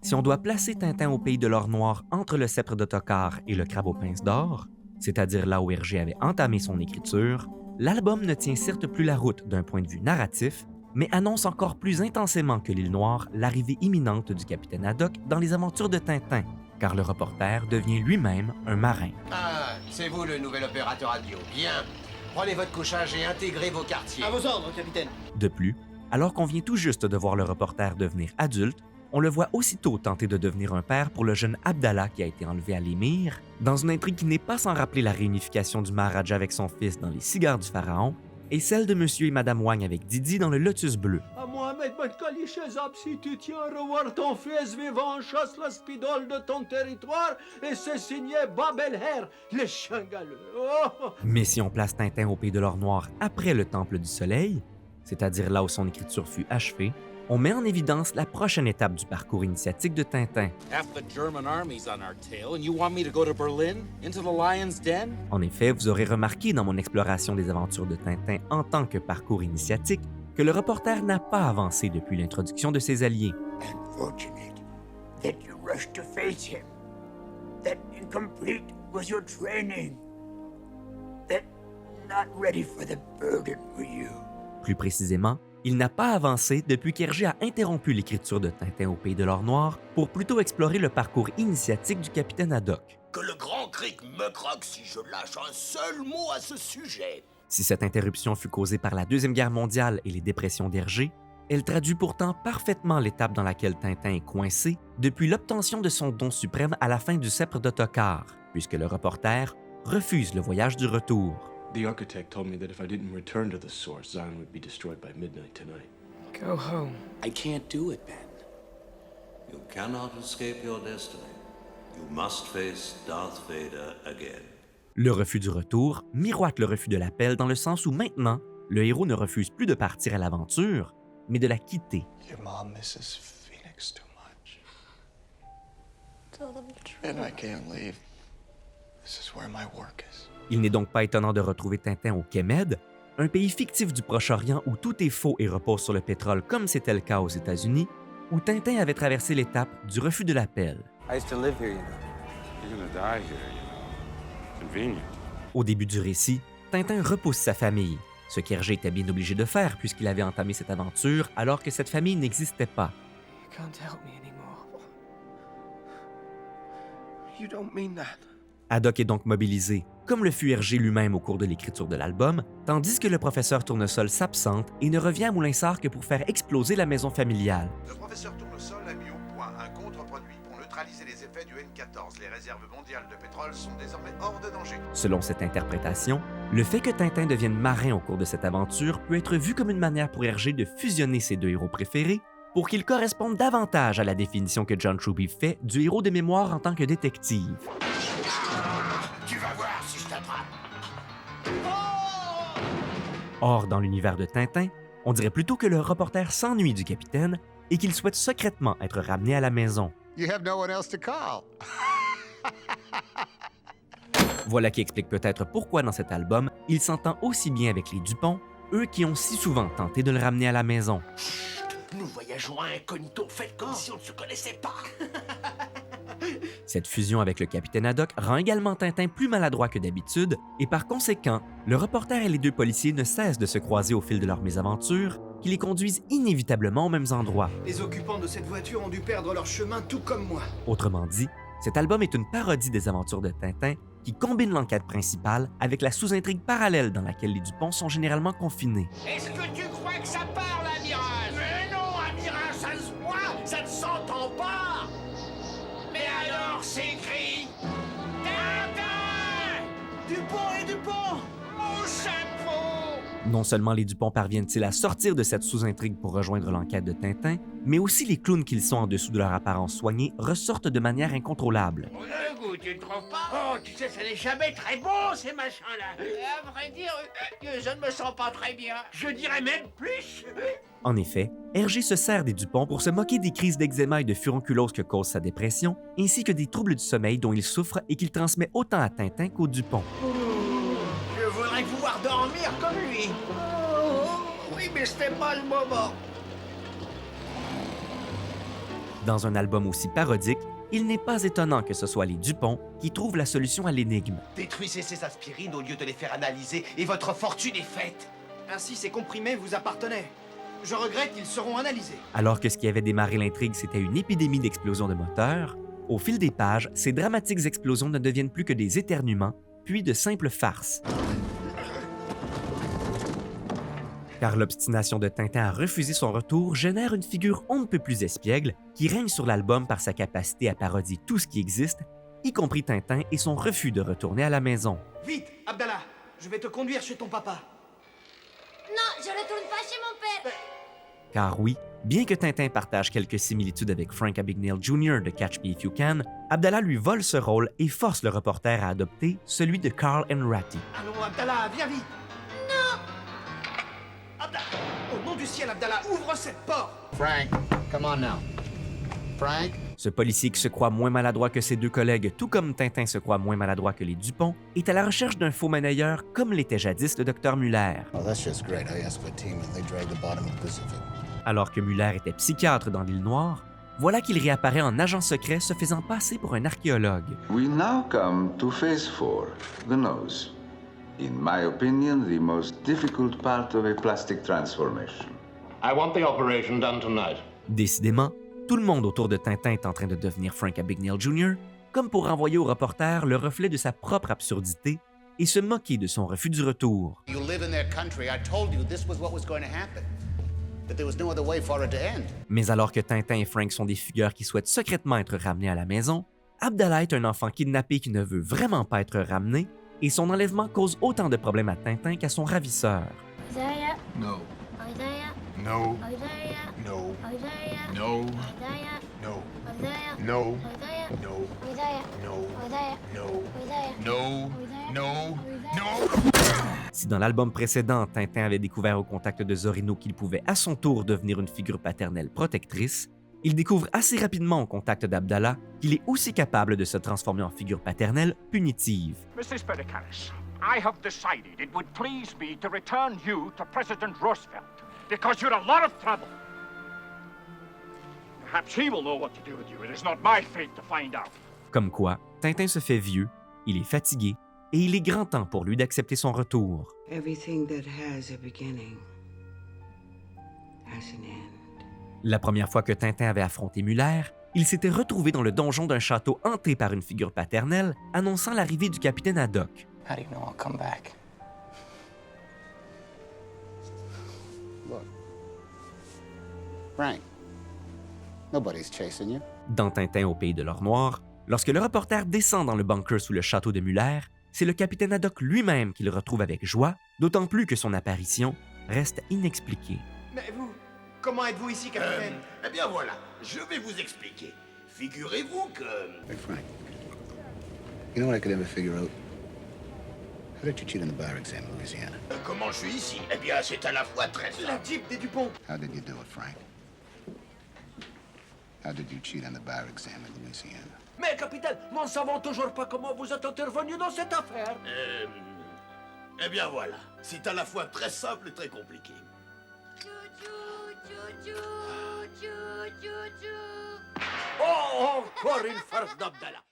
Si on doit placer Tintin au pays de l'or noir entre le sceptre d'Ottokar et le crabe aux pinces d'or, c'est-à-dire là où Hergé avait entamé son écriture, l'album ne tient certes plus la route d'un point de vue narratif, mais annonce encore plus intensément que l'île Noire l'arrivée imminente du capitaine Haddock dans les aventures de Tintin, car le reporter devient lui-même un marin. Ah, c'est vous le nouvel opérateur radio. Bien. Prenez votre couchage et intégrez vos quartiers. À vos ordres, capitaine. De plus, alors qu'on vient tout juste de voir le reporter devenir adulte, on le voit aussitôt tenter de devenir un père pour le jeune Abdallah qui a été enlevé à l'émir, dans une intrigue qui n'est pas sans rappeler la réunification du Maharaja avec son fils dans Les Cigares du Pharaon, et celle de Monsieur et Madame Wang avec Didi dans Le Lotus Bleu. À Mohamed Ben Kali Shezab, si tu tiens à revoir ton fils vivant, chasse la spidole de ton territoire et c'est signé Babelher, le chien galeux. Oh! Mais si on place Tintin au pays de l'or noir après le Temple du Soleil, c'est-à-dire là où son écriture fut achevée, on met en évidence la prochaine étape du parcours initiatique de Tintin. Half the German army's on our tail, and you want me to go to Berlin? Into the lion's den? En effet, vous aurez remarqué dans mon exploration des aventures de Tintin en tant que parcours initiatique que le reporter n'a pas avancé depuis l'introduction de ses alliés. Unfortunate that you rushed to face him. That incomplete was your training. That not ready for the burden were you. Plus précisément, il n'a pas avancé depuis qu'Hergé a interrompu l'écriture de Tintin au pays de l'or noir pour plutôt explorer le parcours initiatique du capitaine Haddock. Que le grand cric me croque si je lâche un seul mot à ce sujet. Si cette interruption fut causée par la Deuxième Guerre mondiale et les dépressions d'Hergé, elle traduit pourtant parfaitement l'étape dans laquelle Tintin est coincé depuis l'obtention de son don suprême à la fin du sceptre d'Ottokar, puisque le reporter refuse le voyage du retour. The architect told me that if I didn't return to the source, Zion would be destroyed by midnight tonight. Go home. I can't do it, Ben. You cannot escape your destiny. You must face Darth Vader again. Le refus du retour miroite le refus de l'appel dans le sens où maintenant, le héros ne refuse plus de partir à l'aventure, mais de la quitter. Your mom misses Phoenix too much. Tell them the truth. And I can't leave. This is where my work is. Il n'est donc pas étonnant de retrouver Tintin au Kemed, un pays fictif du Proche-Orient où tout est faux et repose sur le pétrole comme c'était le cas aux États-Unis, où Tintin avait traversé l'étape du refus de l'appel. I used to live here, you know. You're gonna die here, you know. Convenient. Au début du récit, Tintin repousse sa famille, ce qu'Hergé était bien obligé de faire puisqu'il avait entamé cette aventure alors que cette famille n'existait pas. You can't help me anymore. You don't mean that. Haddock est donc mobilisé, comme le fut Hergé lui-même au cours de l'écriture de l'album, tandis que le professeur Tournesol s'absente et ne revient à Moulinsart que pour faire exploser la maison familiale. Le professeur Tournesol a mis au point un contre-produit pour neutraliser les effets du N14. Les réserves mondiales de pétrole sont désormais hors de danger. Selon cette interprétation, le fait que Tintin devienne marin au cours de cette aventure peut être vu comme une manière pour Hergé de fusionner ses deux héros préférés pour qu'ils correspondent davantage à la définition que John Truby fait du héros de mémoire en tant que détective. Tu vas voir si je t'attrape. Or, dans l'univers de Tintin, on dirait plutôt que le reporter s'ennuie du capitaine et qu'il souhaite secrètement être ramené à la maison. You have no one else to call. Voilà qui explique peut-être pourquoi dans cet album, il s'entend aussi bien avec les Dupont, eux qui ont si souvent tenté de le ramener à la maison. Nous voyageons incognito, faites comme si on ne se connaissait pas. Cette fusion avec le capitaine Haddock rend également Tintin plus maladroit que d'habitude et par conséquent, le reporter et les deux policiers ne cessent de se croiser au fil de leurs mésaventures qui les conduisent inévitablement aux mêmes endroits. Les occupants de cette voiture ont dû perdre leur chemin tout comme moi. Autrement dit, cet album est une parodie des aventures de Tintin qui combine l'enquête principale avec la sous-intrigue parallèle dans laquelle les Dupont sont généralement confinés. Est-ce que tu crois que ça parle, amiral? Mais non, amiral, ça se voit, ça ne s'entend pas. Mais alors s'écrit Tintin! Dupont et Dupont! Mon chapeau! Non seulement les Dupont parviennent-ils à sortir de cette sous-intrigue pour rejoindre l'enquête de Tintin, mais aussi les clowns qu'ils sont en dessous de leur apparence soignée ressortent de manière incontrôlable. On a le goût, tu ne trouves pas? Oh, tu sais, ça n'est jamais très bon, ces machins-là. À vrai dire, je ne me sens pas très bien. Je dirais même plus. En effet, Hergé se sert des Dupont pour se moquer des crises d'eczéma et de furunculose que cause sa dépression, ainsi que des troubles du sommeil dont il souffre et qu'il transmet autant à Tintin qu'aux Dupont. Je voudrais pouvoir dormir comme lui. Oui, mais c'était pas le moment. Dans un album aussi parodique, il n'est pas étonnant que ce soit les Dupont qui trouvent la solution à l'énigme. Détruisez ces aspirines au lieu de les faire analyser et votre fortune est faite. Ainsi, ces comprimés vous appartenaient. Je regrette qu'ils seront analysés. Alors que ce qui avait démarré l'intrigue, c'était une épidémie d'explosions de moteurs, au fil des pages, ces dramatiques explosions ne deviennent plus que des éternuements, puis de simples farces. Car l'obstination de Tintin à refuser son retour génère une figure on ne peut plus espiègle qui règne sur l'album par sa capacité à parodier tout ce qui existe, y compris Tintin et son refus de retourner à la maison. Vite, Abdallah, je vais te conduire chez ton papa. Non, je retourne pas chez mon père. Car oui, bien que Tintin partage quelques similitudes avec Frank Abagnale Jr. de Catch Me If You Can, Abdallah lui vole ce rôle et force le reporter à adopter celui de Carl Enrati. Allons, Abdallah, viens vite. Non. Abdallah, au nom du ciel, Abdallah, ouvre cette porte. Frank, come on now. Frank? Ce policier qui se croit moins maladroit que ses deux collègues, tout comme Tintin se croit moins maladroit que les Dupont, est à la recherche d'un faux monnayeur comme l'était jadis le docteur Muller. Oh, that's just great. I asked for a team and they dragged the bottom of the Pacific. Alors que Muller était psychiatre dans l'île Noire, voilà qu'il réapparaît en agent secret se faisant passer pour un archéologue. We now come to phase 4, the nose. In my opinion, the most difficult part of a plastic transformation. I want the operation done tonight. Décidément, tout le monde autour de Tintin est en train de devenir Frank Abagnale Jr., comme pour renvoyer au reporter le reflet de sa propre absurdité et se moquer de son refus du retour. You live in their country. I told you this was what was going to happen. That there was no other way for it to end. Mais alors que Tintin et Frank sont des figures qui souhaitent secrètement être ramenés à la maison, Abdallah est un enfant kidnappé qui ne veut vraiment pas être ramené, et son enlèvement cause autant de problèmes à Tintin qu'à son ravisseur. Isaiah. No. Isaiah. No. Isaiah. No. Isaiah. No. Isaiah. No. Isaiah. No. Isaiah. No. Isaiah. No. Isaiah. No. Isaiah. No. Isaiah. No. No. Si dans l'album précédent, Tintin avait découvert au contact de Zorino qu'il pouvait à son tour devenir une figure paternelle protectrice, il découvre assez rapidement au contact d'Abdallah qu'il est aussi capable de se transformer en figure paternelle punitive. Mrs. Pericalis, I have decided it would please me to return you to President Roosevelt because you're a lot of trouble. Perhaps he will know what to do with you. It is not my fate to find out. Comme quoi, Tintin se fait vieux, il est fatigué, et il est grand temps pour lui d'accepter son retour. Everything that has a beginning has an end. La première fois que Tintin avait affronté Muller, il s'était retrouvé dans le donjon d'un château hanté par une figure paternelle, annonçant l'arrivée du capitaine Haddock. How do you know I'll come back? Look. Frank, nobody's chasing you. Dans Tintin au pays de l'or noir, lorsque le reporter descend dans le bunker sous le château de Muller, c'est le capitaine Haddock lui-même qui le retrouve avec joie, d'autant plus que son apparition reste inexpliquée. Mais vous, comment êtes-vous ici, capitaine? Eh bien voilà, je vais vous expliquer. Figurez-vous que... Hey, Frank. You know what I could never figure out? How did you cheat on the bar exam in Louisiana? Comment je suis ici? Eh bien, c'est à la fois très simple. La Jeep des Dupont. How did you do it, Frank? How did you cheat on the bar exam in Louisiana? Mais, capitaine, nous ne savons toujours pas comment vous êtes intervenu dans cette affaire. Eh bien voilà, c'est à la fois très simple et très compliqué. Oh, encore une farce d'Abdallah.